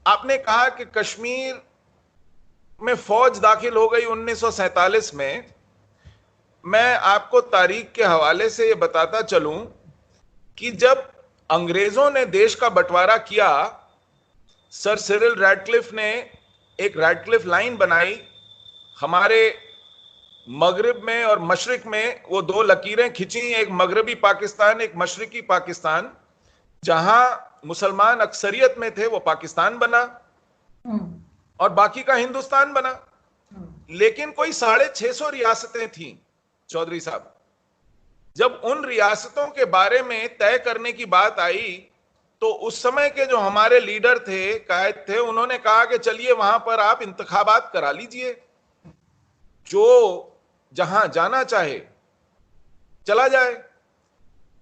आपने कहा कि कश्मीर में फौज दाखिल हो गई 1947 में। मैं आपको तारीख के हवाले से ये बताता चलूं कि जब अंग्रेजों ने देश का बंटवारा किया, सर सिरिल रैडक्लिफ ने एक रैडक्लिफ लाइन बनाई। हमारे मगरिब में और मशरिक में वो दो लकीरें खिंची, एक मगरबी पाकिस्तान, एक मशरकी पाकिस्तान। जहां मुसलमान अक्सरियत में थे वो पाकिस्तान बना हम्म। और बाकी का हिंदुस्तान बना। हम्म। लेकिन कोई 650 रियासतें थीं चौधरी साहब। जब उन रियासतों के बारे में तय करने की बात आई तो उस समय के जो हमारे लीडर थे, कायद थे, उन्होंने कहा कि चलिए वहां पर आप इंतखाबात करा लीजिए, जो जहां जाना चाहे चला जाए।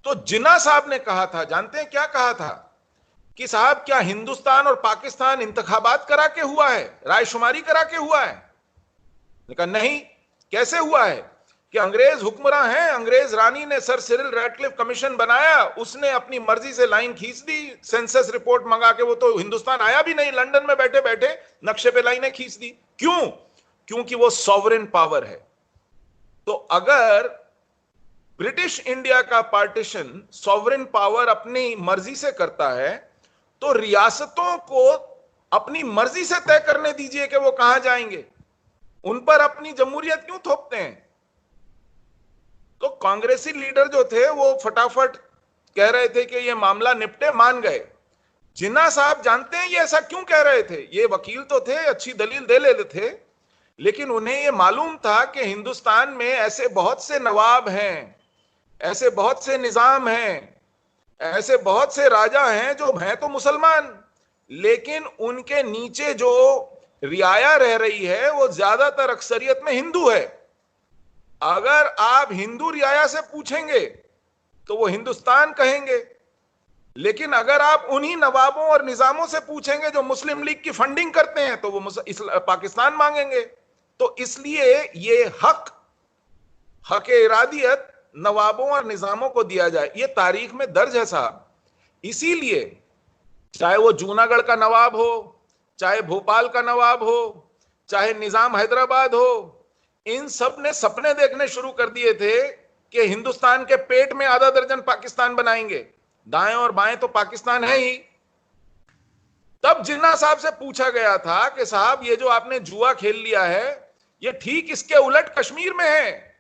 तो जिन्ना साहब ने कहा था, जानते हैं क्या कहा था? कि साहब क्या हिंदुस्तान और पाकिस्तान इंतखाबात करा के हुआ है, रायशुमारी करा के हुआ है? कहा नहीं। कैसे हुआ है? कि अंग्रेज हुक्मरान हैं, अंग्रेज रानी ने सर सिरिल रैडक्लिफ कमीशन बनाया, उसने अपनी मर्जी से लाइन खींच दी, सेंसस रिपोर्ट मंगा के। वो तो हिंदुस्तान आया भी नहीं, लंदन में बैठे बैठे नक्शे पे लाइनें खींच दी। क्यों? क्योंकि वो सॉवरेन पावर है। तो अगर ब्रिटिश इंडिया का पार्टीशन सॉवरेन पावर अपनी मर्जी से करता है, तो रियासतों को अपनी मर्जी से तय करने दीजिए कि वो कहां जाएंगे। उन पर अपनी जमहूरियत क्यों थोपते हैं? तो कांग्रेसी लीडर जो थे वो फटाफट कह रहे थे कि ये मामला निपटे, मान गए। जिन्ना साहब जानते हैं ये ऐसा क्यों कह रहे थे? ये वकील तो थे, अच्छी दलील दे लेते थे, लेकिन उन्हें ये मालूम था कि हिंदुस्तान में ऐसे बहुत से नवाब हैं, ऐसे बहुत से निजाम हैं, ऐसे बहुत से राजा हैं जो हैं तो मुसलमान, लेकिन उनके नीचे जो रियाया रह रही है वो ज्यादातर अक्सरियत में हिंदू है। अगर आप हिंदू रियाया से पूछेंगे तो वो हिंदुस्तान कहेंगे, लेकिन अगर आप उन्हीं नवाबों और निजामों से पूछेंगे जो मुस्लिम लीग की फंडिंग करते हैं तो वो पाकिस्तान मांगेंगे। तो इसलिए ये हक, हक इरादियत नवाबों और निजामों को दिया जाए, ये तारीख में दर्ज है साहब। इसीलिए चाहे वो जूनागढ़ का नवाब हो, चाहे भोपाल का नवाब हो, चाहे निजाम हैदराबाद हो, इन सब ने सपने देखने शुरू कर दिए थे कि हिंदुस्तान के पेट में आधा दर्जन पाकिस्तान बनाएंगे। दाएं और बाएं तो पाकिस्तान है ही। तब जिन्ना साहब से पूछा गया था कि साहब ये जो आपने जुआ खेल लिया है, ये ठीक इसके उलट कश्मीर में है।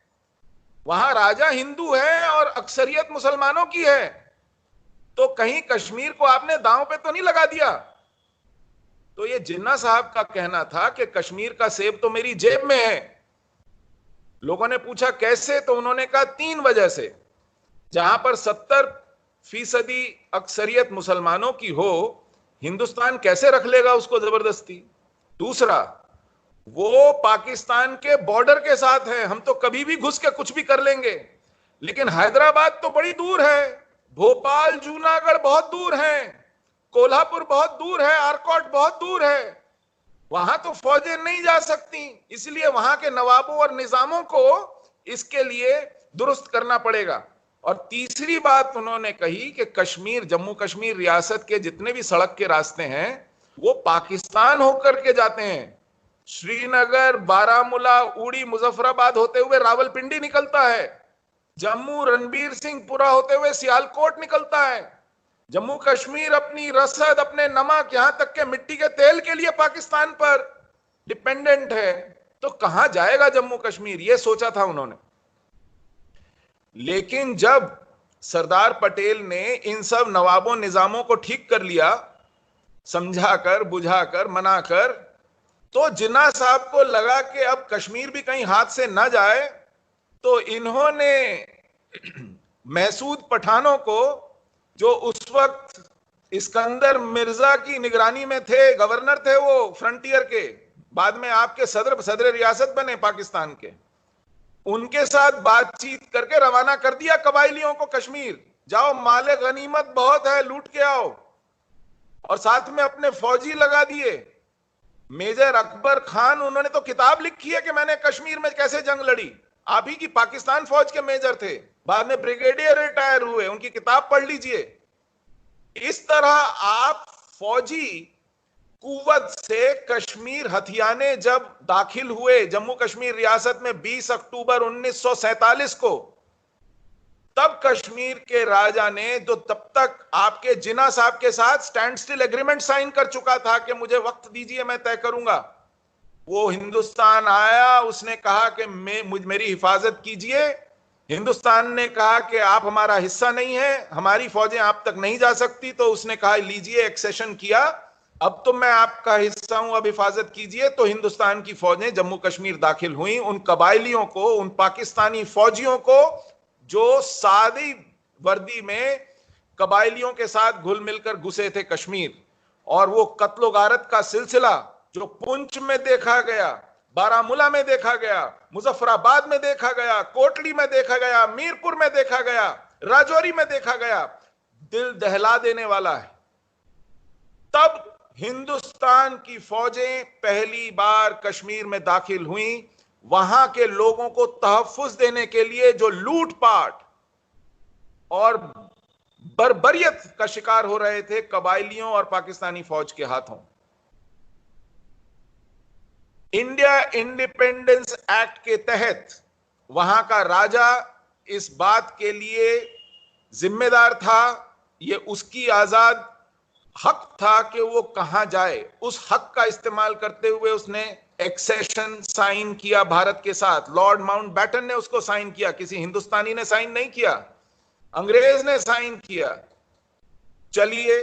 वहां राजा हिंदू है और अक्सरियत मुसलमानों की है, तो कहीं कश्मीर को आपने दांव पे तो नहीं लगा दिया? तो ये जिन्ना साहब का कहना था कि कश्मीर का सेब तो मेरी जेब में है। लोगों ने पूछा कैसे, तो उन्होंने कहा 3 वजह से। जहां पर 70% अक्सरियत मुसलमानों की हो, हिंदुस्तान कैसे रख लेगा उसको जबरदस्ती? दूसरा, वो पाकिस्तान के बॉर्डर के साथ है, हम तो कभी भी घुस के कुछ भी कर लेंगे। लेकिन हैदराबाद तो बड़ी दूर है, भोपाल जूनागढ़ बहुत दूर है, कोल्हापुर बहुत दूर है, आरकोट बहुत दूर है, वहां तो फौजें नहीं जा सकती। इसलिए वहां के नवाबों और निजामों को इसके लिए दुरुस्त करना पड़ेगा। और तीसरी बात उन्होंने कही कि कश्मीर, जम्मू कश्मीर रियासत के जितने भी सड़क के रास्ते हैं वो पाकिस्तान होकर के जाते हैं। श्रीनगर, बारामूला, उड़ी, मुजफ्फराबाद होते हुए रावलपिंडी निकलता है, जम्मू रणबीर सिंहपुरा होते हुए सियालकोट निकलता है। जम्मू कश्मीर अपनी रसद, अपने नमक, यहां तक के मिट्टी के तेल के लिए पाकिस्तान पर डिपेंडेंट है। तो कहां जाएगा जम्मू कश्मीर, यह सोचा था उन्होंने। लेकिन जब सरदार पटेल ने इन सब नवाबों निजामों को ठीक कर लिया, समझाकर, बुझाकर, मनाकर, तो जिन्ना साहब को लगा कि अब कश्मीर भी कहीं हाथ से ना जाए, तो इन्होंने महसूद पठानों को, जो उस वक्त इस्कंदर मिर्जा की निगरानी में थे, गवर्नर थे वो फ्रंटियर के, बाद में आपके सदर रियासत बने पाकिस्तान के, उनके साथ बातचीत करके रवाना कर दिया कबायलियों को कश्मीर। जाओ, माले गनीमत बहुत है, लूट के आओ। और साथ में अपने फौजी लगा दिए। मेजर अकबर खान, उन्होंने तो किताब लिखी है कि मैंने कश्मीर में कैसे जंग लड़ी। आप ही की पाकिस्तान फौज के मेजर थे, बाद में ब्रिगेडियर रिटायर हुए, उनकी किताब पढ़ लीजिए। इस तरह आप फौजी कुव्वत से कश्मीर हथियाने जब दाखिल हुए जम्मू कश्मीर रियासत में 20 अक्टूबर 1947 को, तब कश्मीर के राजा ने, जो तब तक आपके जिन्ना साहब के साथ स्टैंड स्टिल एग्रीमेंट साइन कर चुका था कि मुझे वक्त दीजिए मैं तय करूंगा, वो हिंदुस्तान आया, उसने कहा कि मेरी हिफाजत कीजिए। हिंदुस्तान ने कहा कि आप हमारा हिस्सा नहीं है, हमारी फौजें आप तक नहीं जा सकती, तो उसने कहा लीजिए, एक्सेशन किया, अब तो मैं आपका हिस्सा हूं, अब हिफाजत कीजिए। तो हिंदुस्तान की फौजें जम्मू कश्मीर दाखिल हुई, उन कबायलियों को, उन पाकिस्तानी फौजियों को जो सादी वर्दी में कबायलियों के साथ घुल मिलकर घुसे थे कश्मीर, और वो कत्लो गारत का सिलसिला जो पुंछ में देखा गया, बारामूला में देखा गया, मुजफ्फराबाद में देखा गया, कोटली में देखा गया, मीरपुर में देखा गया, राजौरी में देखा गया, दिल दहला देने वाला है। तब हिंदुस्तान की फौजें पहली बार कश्मीर में दाखिल हुई, वहां के लोगों को तहफ्फुज देने के लिए जो लूटपाट और बर्बरियत का शिकार हो रहे थे कबायलियों और पाकिस्तानी फौज के हाथों। इंडिया इंडिपेंडेंस एक्ट के तहत वहां का राजा इस बात के लिए जिम्मेदार था, यह उसकी आजाद हक था कि वो कहां जाए। उस हक का इस्तेमाल करते हुए उसने एक्सेशन साइन किया भारत के साथ। लॉर्ड माउंटबेटन ने उसको साइन किया, किसी हिंदुस्तानी ने साइन नहीं किया, अंग्रेज ने साइन किया। चलिए,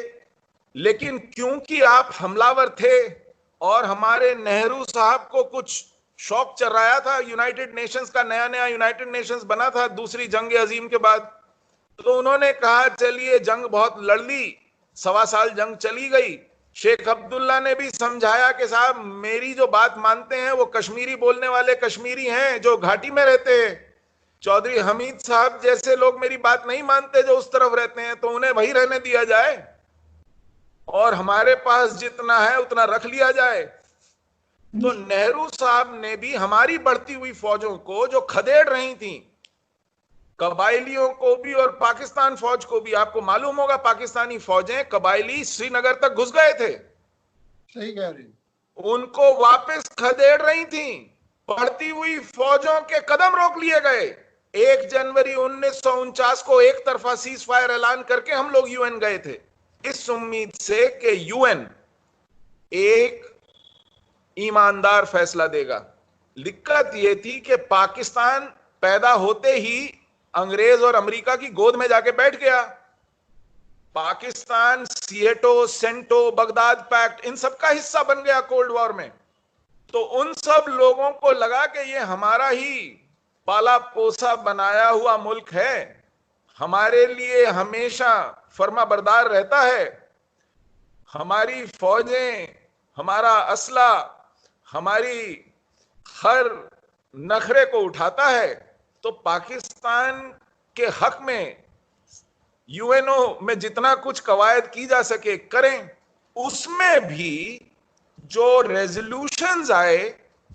लेकिन क्योंकि आप हमलावर थे और हमारे नेहरू साहब को कुछ शौक चल रहा था, यूनाइटेड नेशंस का नया नया यूनाइटेड नेशंस बना था दूसरी जंग अजीम के बाद, तो उन्होंने कहा चलिए जंग बहुत लड़ ली, 1.25 साल जंग चली गई। शेख अब्दुल्ला ने भी समझाया कि साहब मेरी जो बात मानते हैं वो कश्मीरी बोलने वाले कश्मीरी हैं जो घाटी में रहते हैं, चौधरी हमीद साहब जैसे लोग मेरी बात नहीं मानते जो उस तरफ रहते हैं, तो उन्हें वही रहने दिया जाए और हमारे पास जितना है उतना रख लिया जाए। तो नेहरू साहब ने भी हमारी बढ़ती हुई फौजों को जो खदेड़ रही थी, कबायलियों को भी और पाकिस्तान फौज को भी, आपको मालूम होगा पाकिस्तानी फौजें कबायली श्रीनगर तक घुस गए थे, सही कह रही, उनको वापस खदेड़ रही थी, बढ़ती हुई फौजों के कदम रोक लिए गए। 1 जनवरी 1949 को एक तरफा सीज फायर ऐलान करके हम लोग यूएन गए थे, इस उम्मीद से कि यूएन एक ईमानदार फैसला देगा। दिक्कत यह थी कि पाकिस्तान पैदा होते ही अंग्रेज और अमेरिका की गोद में जाके बैठ गया। पाकिस्तान सिएटो, सेंटो, बगदाद पैक्ट, इन सब का हिस्सा बन गया कोल्ड वॉर में। तो उन सब लोगों को लगा कि ये हमारा ही पाला पोसा बनाया हुआ मुल्क है, हमारे लिए हमेशा फर्मा बरदार रहता है, हमारी फौजें, हमारा असला, हमारी हर नखरे को उठाता है। तो पाकिस्तान के हक में यूएनओ में जितना कुछ कवायद की जा सके करें। उसमें भी जो रेजोल्यूशंस आए,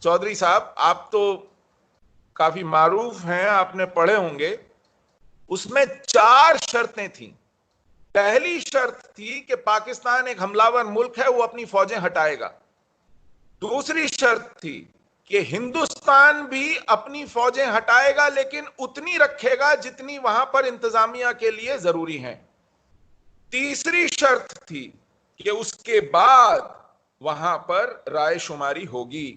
चौधरी साहब आप तो काफी मारूफ हैं, आपने पढ़े होंगे, उसमें 4 शर्तें थी। पहली शर्त थी कि पाकिस्तान एक हमलावर मुल्क है, वो अपनी फौजें हटाएगा। दूसरी शर्त थी कि हिंदुस्तान भी अपनी फौजें हटाएगा लेकिन उतनी रखेगा जितनी वहां पर इंतजामिया के लिए जरूरी है। तीसरी शर्त थी कि उसके बाद वहां पर रायशुमारी होगी।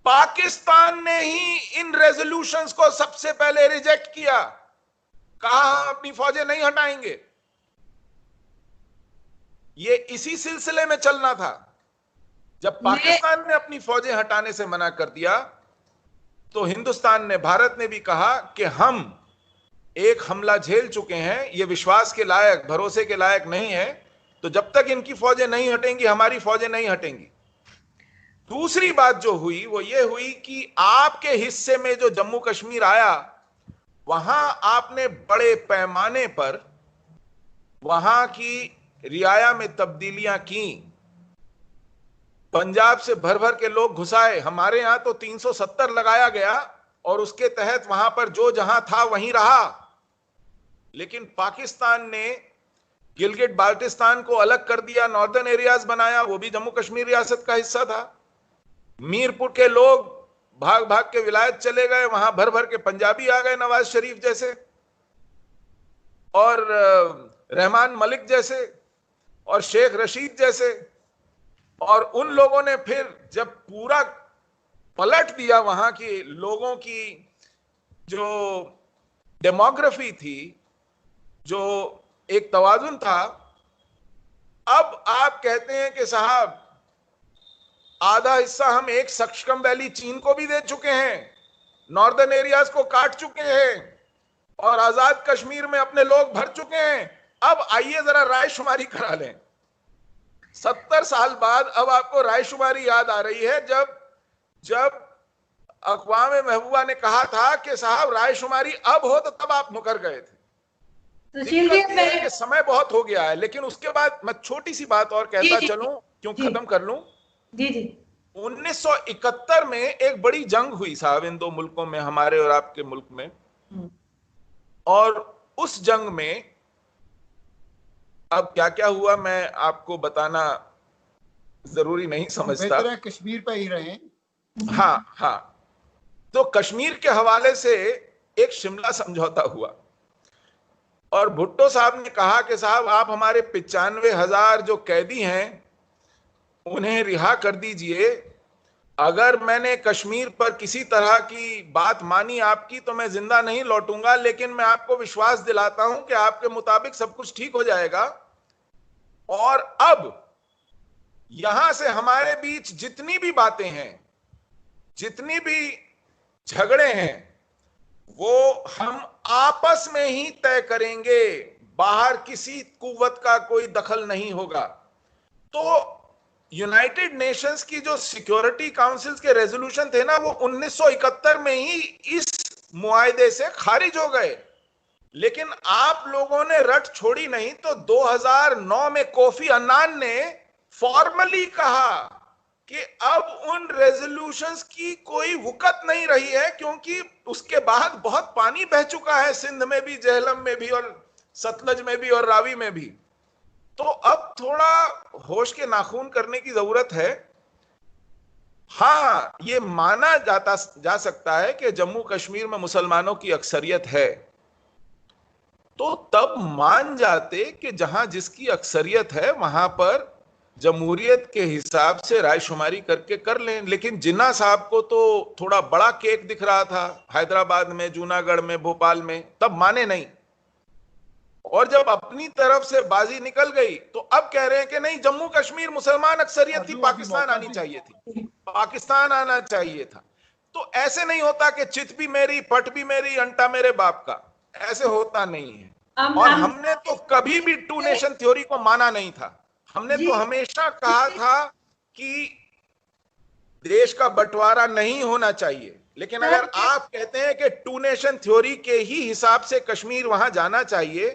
पाकिस्तान ने ही इन रेजोल्यूशंस को सबसे पहले रिजेक्ट किया, कहा हम अपनी फौजें नहीं हटाएंगे। ये इसी सिलसिले में चलना था। जब पाकिस्तान ने अपनी फौजें हटाने से मना कर दिया तो हिंदुस्तान ने, भारत ने भी कहा कि हम एक हमला झेल चुके हैं, ये विश्वास के लायक, भरोसे के लायक नहीं है, तो जब तक इनकी फौजें नहीं हटेंगी हमारी फौजें नहीं हटेंगी। दूसरी बात जो हुई वो ये हुई कि आपके हिस्से में जो जम्मू कश्मीर आया, वहां आपने बड़े पैमाने पर वहां की रियाया में तब्दीलियां की, पंजाब से भर भर के लोग घुसाए। हमारे यहां तो 370 लगाया गया और उसके तहत वहां पर जो जहां था वहीं रहा। लेकिन पाकिस्तान ने गिलगिट बाल्टिस्तान को अलग कर दिया, नॉर्दर्न एरियाज बनाया, वो भी जम्मू कश्मीर रियासत का हिस्सा था। मीरपुर के लोग भाग भाग के विलायत चले गए, वहां भर भर के पंजाबी आ गए, नवाज शरीफ जैसे और रहमान मलिक जैसे और शेख रशीद जैसे। और उन लोगों ने फिर जब पूरा पलट दिया वहां के लोगों की जो डेमोग्राफी थी, जो एक तवाजुन था, अब आप कहते हैं कि साहब आधा हिस्सा हम एक सक्कम वैली चीन को भी दे चुके हैं, नॉर्दर्न एरियाज को काट चुके हैं और आजाद कश्मीर में अपने लोग भर चुके हैं। अब आइए जरा रायशुमारी करा लें। 70 साल बाद अब आपको रायशुमारी याद आ रही है, जब अक़वाम महबूबा ने कहा था कि साहब रायशुमारी अब हो, तो तब आप मुकर गए थे। कि समय बहुत हो गया है। लेकिन उसके बाद मैं छोटी सी बात और कहता चलूं, क्यों खत्म कर लूं। जी जी। 1971 में एक बड़ी जंग हुई साहब इन दो मुल्कों में, हमारे और आपके मुल्क में। और उस जंग में अब क्या क्या हुआ मैं आपको बताना जरूरी नहीं समझता। कश्मीर पे ही रहे। हाँ हाँ, तो कश्मीर के हवाले से एक शिमला समझौता हुआ और भुट्टो साहब ने कहा कि साहब आप हमारे 95,000 जो कैदी हैं उन्हें रिहा कर दीजिए। अगर मैंने कश्मीर पर किसी तरह की बात मानी आपकी तो मैं जिंदा नहीं लौटूंगा, लेकिन मैं आपको विश्वास दिलाता हूं कि आपके मुताबिक सब कुछ ठीक हो जाएगा। और अब यहां से हमारे बीच जितनी भी बातें हैं, जितनी भी झगड़े हैं, वो हम आपस में ही तय करेंगे, बाहर किसी कुव्वत का कोई दखल नहीं होगा। तो यूनाइटेड नेशंस की जो सिक्योरिटी काउंसिल के रेजोल्यूशन थे ना, वो 1971 में ही इस मुआहदे से खारिज हो गए। लेकिन आप लोगों ने रट छोड़ी नहीं, तो 2009 में कोफी अन्नान ने फॉर्मली कहा कि अब उन रेजोल्यूशंस की कोई वुकत नहीं रही है, क्योंकि उसके बाद बहुत पानी बह चुका है, सिंध में भी, जेहलम में भी और सतलज में भी और रावी में भी। तो अब थोड़ा होश के नाखून करने की जरूरत है। हाँ, ये माना जा सकता है कि जम्मू कश्मीर में मुसलमानों की अक्सरियत है, तो तब मान जाते कि जहां जिसकी अक्सरियत है वहां पर जमहूरियत के हिसाब से रायशुमारी करके कर लें। लेकिन जिन्ना साहब को तो थोड़ा बड़ा केक दिख रहा था हैदराबाद में, जूनागढ़ में, भोपाल में, तब माने नहीं। और जब अपनी तरफ से बाजी निकल गई तो अब कह रहे हैं कि नहीं, जम्मू कश्मीर मुसलमान अक्सरियत थी, पाकिस्तान आनी चाहिए थी, पाकिस्तान आना चाहिए था। तो ऐसे नहीं होता कि चित भी मेरी, पट भी मेरी, अंटा मेरे बाप का, ऐसे होता नहीं है। और हमने तो कभी भी टू नेशन थ्योरी को माना नहीं था। हमने तो हमेशा कहा था कि देश का बंटवारा नहीं होना चाहिए। लेकिन अगर आप कहते हैं कि टू नेशन थ्योरी के ही हिसाब से कश्मीर वहां जाना चाहिए,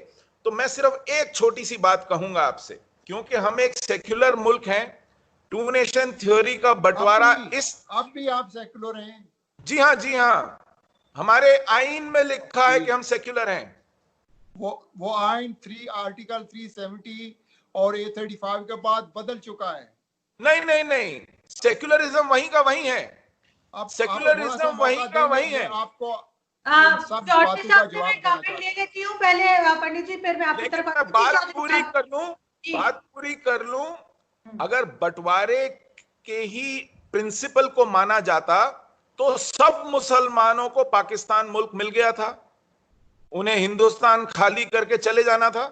तो मैं सिर्फ एक छोटी सी बात कहूंगा आपसे, क्योंकि हम एक सेक्युलर मुल्क हैं। टू नेशन थ्योरी का बंटवारा अब भी आप सेक्युलर हैं? जी हाँ, जी हाँ, हमारे आईन में लिखा है कि हम सेक्युलर हैं। वो आईन आर्टिकल 370 और A35 के बाद बदल चुका है। नहीं नहीं नहीं, सेक्युलरिज्म वहीं का वहीं है। अब सेक्युलरिज्म वहीं का वहीं है। आपको सब बातों का जवाब कमेंट ले लेती हूं पहले पंडित जी, फिर मैं आपकी तरफ बात पूरी कर लूं। अगर बंटवारे के ही प्रिंसिपल को माना जाता तो सब मुसलमानों को पाकिस्तान मुल्क मिल गया था, उन्हें हिंदुस्तान खाली करके चले जाना था।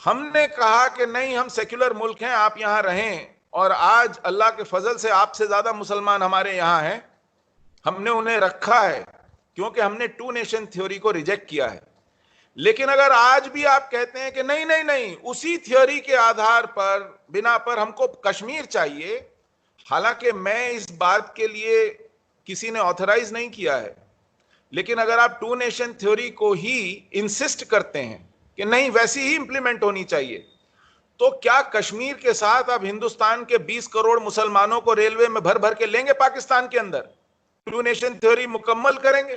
हमने कहा कि नहीं, हम सेक्युलर मुल्क हैं, आप यहां रहें। और आज अल्लाह के फजल से आपसे ज्यादा मुसलमान हमारे यहां हैं। हमने उन्हें रखा है क्योंकि हमने टू नेशन थ्योरी को रिजेक्ट किया है। लेकिन अगर आज भी आप कहते हैं कि नहीं नहीं नहीं, उसी थ्योरी के आधार पर, बिना पर हमको कश्मीर चाहिए, हालांकि मैं इस बात के लिए किसी ने ऑथराइज नहीं किया है, लेकिन अगर आप टू नेशन थ्योरी को ही इंसिस्ट करते हैं कि नहीं वैसी ही इंप्लीमेंट होनी चाहिए, तो क्या कश्मीर के साथ आप हिंदुस्तान के 20 करोड़ मुसलमानों को रेलवे में भर भर के लेंगे पाकिस्तान के अंदर? टू नेशन थ्योरी मुकम्मल करेंगे?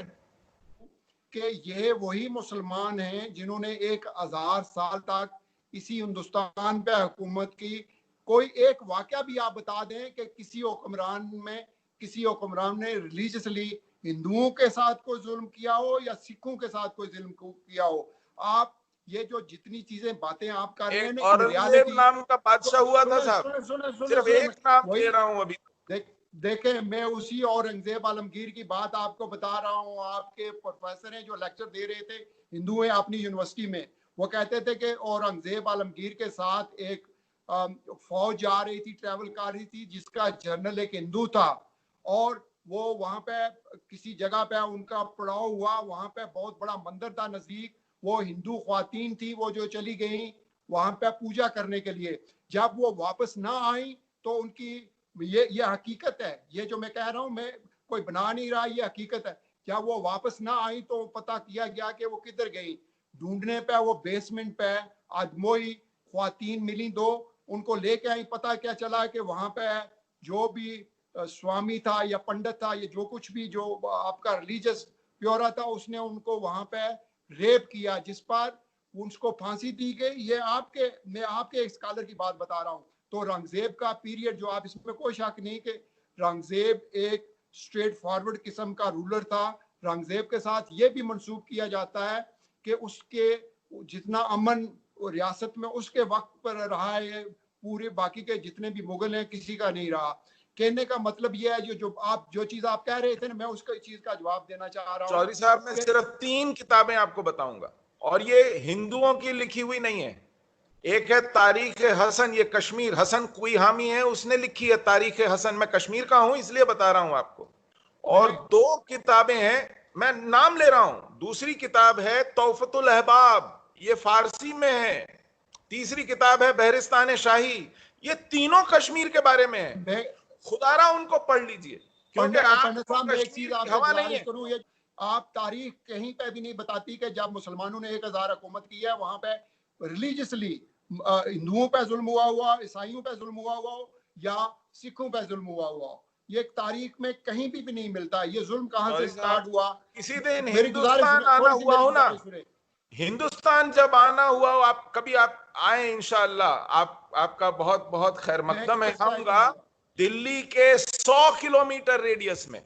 कि ये वही मुसलमान हैं जिन्होंने 1000 साल तक इसी हिंदुस्तान पे हुकूमत की। कोई एक वाकया भी आप बता दें कि किसी हुक्मरान ने रिलीजियसली हिंदुओं के साथ कोई जुल्म किया हो या सिखों के साथ कोई जुल्म किया हो। आप ये जो जितनी चीजें बातें आप कर रहे हैं ना, औरंगजेब नाम का बादशाह हुआ था साहब, सिर्फ एक नाम ले रहा हूं अभी। देखें, मैं उसी औरंगजेब आलमगीर की बात आपको बता रहा हूँ। आपके प्रोफेसर हैं जो लेक्चर दे रहे थे, हिंदू हैं अपनी यूनिवर्सिटी में, वो कहते थे कि औरंगजेब आलमगीर के साथ एक फौज जा रही थी, ट्रैवल कर रही थी, जिसका जनरल एक हिंदू था, और वो वहां पे किसी जगह पे उनका पड़ाव हुआ। वहां पे बहुत बड़ा मंदिर था नजदीक, वो हिंदू ख्वातीन थी वो जो चली गई वहां पे पूजा करने के लिए। जब वो वापस ना आई तो उनकी ये हकीकत है, ये जो मैं कह रहा हूँ मैं कोई बना नहीं रहा, ये हकीकत है। जब वो वापस ना आई तो पता किया गया कि वो किधर गई। ढूंढने पे वो बेसमेंट पे आदमोई ख्वातीन मिली दो, उनको लेके आई। पता क्या चला कि वहां पे जो भी स्वामी था या पंडित था, ये जो कुछ भी जो आपका रिलीजियस प्योरा था, उसने उनको वहां पे रेप किया, जिस पर उसको फांसी दी गई। ये मैं आपके एक स्कॉलर की बात बता रहा हूँ। तो औरंगजेब का पीरियड जो, आप इसमें कोई शक नहीं कि औरंगजेब एक स्ट्रेट फॉरवर्ड किस्म का रूलर था। औरंगजेब के साथ ये भी मंसूब किया जाता है कि उसके जितना अमन रियासत में उसके वक्त पर रहा है, पूरे बाकी के जितने भी मुगल हैं किसी का नहीं रहा। कहने का मतलब ये है जो चीज आप कह रहे थे ना, मैं उसका चीज का जवाब देना चाह रहा हूँ। चौधरी साहब, मैं सिर्फ 3 किताबें आपको बताऊंगा, और ये हिंदुओं की लिखी हुई नहीं है। एक है तारीख हसन, ये कश्मीर, हसन कोई हामी है, उसने लिखी है तारीख हसन। मैं कश्मीर का हूं इसलिए बता रहा हूं आपको। और 2 किताबें हैं, मैं नाम ले रहा हूं। दूसरी किताब है तौफतुल अहबाब, ये फारसी में है। तीसरी किताब है बहरिस्तान शाही, ये तीनों कश्मीर के बारे में है। खुदारा उनको पढ़ लीजिए, क्योंकि आपको कश्मीर की हवा नहीं है। आप तारीख कहीं पे भी नहीं बताती कि जब मुसलमानों ने 1000 हुकूमत की है, वहां पे रिलीजियसली हिंदुओं पे जुल्म हुआ, ईसाइयों पे जुल्म हुआ या सिखों पे जुल्म हुआ। ये तारीख में कहीं भी नहीं मिलता। ये जुल्म कहां से स्टार्ट हुआ? किसी दिन हिंदुस्तान आना हुआ हो ना, हिंदुस्तान जब आना हुआ हो, आप कभी आप आए इंशाअल्लाह, आपका बहुत बहुत खैर मकदम है। आऊंगा दिल्ली के 100 किलोमीटर रेडियस में,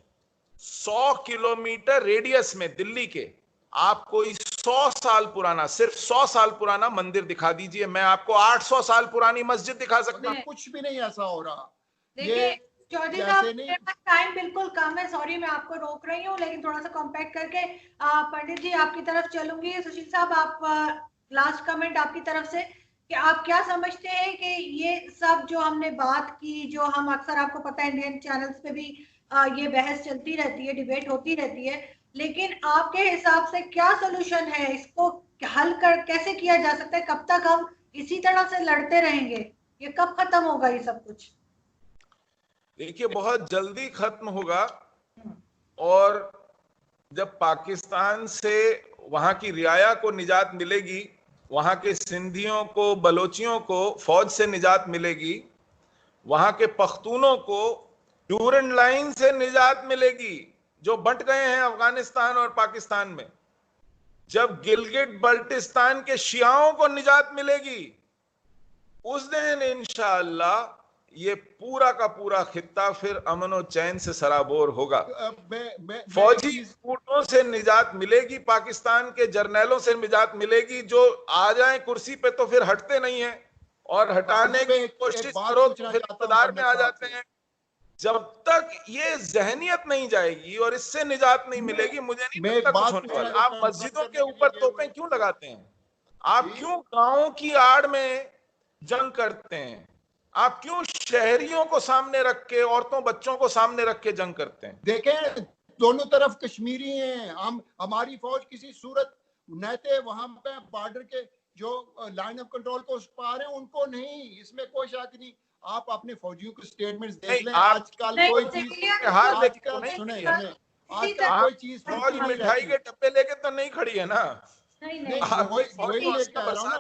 100 किलोमीटर रेडियस में दिल्ली के, आप कोई 100 साल पुराना, सिर्फ 100 साल पुराना मंदिर दिखा दीजिए, मैं आपको 800 साल पुरानी मस्जिद दिखा सकता हूं। कुछ भी नहीं ऐसा हो रहा। देखिए चौधरी साहब, मेरे पास टाइम बिल्कुल कम है, सॉरी मैं आपको रोक रही हूँ, लेकिन थोड़ा सा कॉम्पैक्ट करके पंडित जी आपकी तरफ चलूंगी। सुशील साहब, आप लास्ट कमेंट आपकी तरफ से कि आप क्या समझते हैं कि ये सब जो हमने बात की, जो हम अक्सर, आपको पता है इंडियन चैनल्स पे भी ये बहस चलती रहती है, डिबेट होती रहती है, लेकिन आपके हिसाब से क्या सोल्यूशन है? इसको हल कैसे किया जा सकता है? कब तक हम इसी तरह से लड़ते रहेंगे? ये कब खत्म होगा ये सब कुछ? देखिए, बहुत जल्दी खत्म होगा। और जब पाकिस्तान से वहां की रियाया को निजात मिलेगी, वहां के सिंधियों को, बलोचियों को फौज से निजात मिलेगी, वहां के पख्तूनों को ड्यूरेंट लाइन से निजात मिलेगी, जो बंट गए हैं अफगानिस्तान और पाकिस्तान में, जब गिलगिट बल्टिस्तान के शियाओं को निजात मिलेगी, उस दिन इंशाअल्लाह ये पूरा का पूरा खित्ता फिर अमन और चैन से सराबोर होगा। फौजी कूटों से निजात मिलेगी, पाकिस्तान के जर्नैलों से निजात मिलेगी, जो आ जाएं कुर्सी पे तो फिर हटते नहीं है, और हटाने की कोशिश करो तो फिर इक़्तिदार में आ जाते हैं। जब तक ये जहनियत नहीं जाएगी और इससे निजात नहीं मिलेगी, मुझे नहीं लगता कुछ होने वाला। आप मस्जिदों के ऊपर तोपें क्यों लगाते हैं? आप क्यों गांवों की आड़ में जंग करते हैं? आप क्यों शहरियों को सामने रख के, औरतों बच्चों को सामने रख के जंग करते हैं? देखें, दोनों तरफ कश्मीरी हैं। हमारी फौज किसी सूरत नहते वहां पे बॉर्डर के जो लाइन ऑफ कंट्रोल को उस पार है, उनको नहीं, इसमें कोई शक नहीं। आप अपने फौजियों के स्टेटमेंट्स देख लें। आजकल कोई चीज, सुने, आजकल कोई चीज फौज मिठाई के डब्बे लेके तो नहीं खड़ी है ना। नहीं, वही लेके आ रहा हूं ना।